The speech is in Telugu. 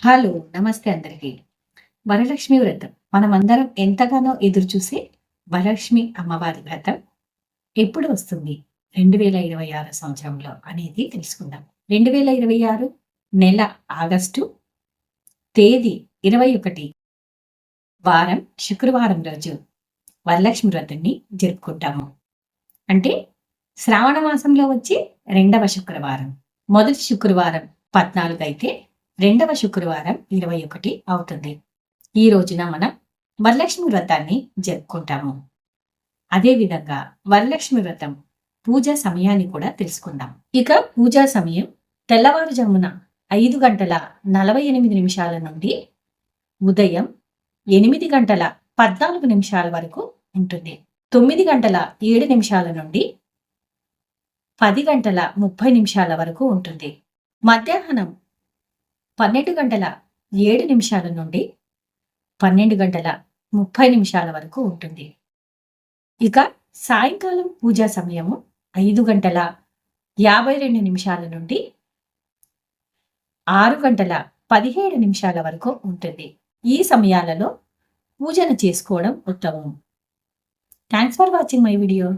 హలో! నమస్తే అందరికి. వరలక్ష్మి వ్రతం మనమందరం ఎంతగానో ఎదురుచూసే వరలక్ష్మి అమ్మవారి వ్రతం ఎప్పుడు వస్తుంది? 2026 సంవత్సరంలో అనేది తెలుసుకుందాం. 2026 నెల ఆగస్టు తేదీ 21 వారం శుక్రవారం రోజు వరలక్ష్మి వ్రతాన్ని జరుపుకుంటాము. అంటే శ్రావణ మాసంలో వచ్చే రెండవ శుక్రవారం. మొదటి శుక్రవారం 14 అయితే రెండవ శుక్రవారం 21 అవుతుంది. ఈ రోజున మనం వరలక్ష్మి వ్రతాన్ని జరుపుకుంటాము. అదేవిధంగా వరలక్ష్మి వ్రతం పూజా సమయాన్ని కూడా తెలుసుకుందాం. ఇక పూజా సమయం తెల్లవారుజామున 5 గంటల 48 నిమిషాల నుండి ఉదయం 8 గంటల 14 నిమిషాల వరకు ఉంటుంది. 9 గంటల 7 నిమిషాల నుండి 10 గంటల 30 నిమిషాల వరకు ఉంటుంది. మధ్యాహ్నం 12 గంటల 7 నిమిషాల నుండి 12 గంటల 30 నిమిషాల వరకు ఉంటుంది. ఇక సాయంకాలం పూజా సమయము 5 గంటల 52 నిమిషాల నుండి 6 గంటల 17 నిమిషాల వరకు ఉంటుంది. ఈ సమయాలలో పూజను చేసుకోవడం ఉత్తమం. Thanks for watching my video.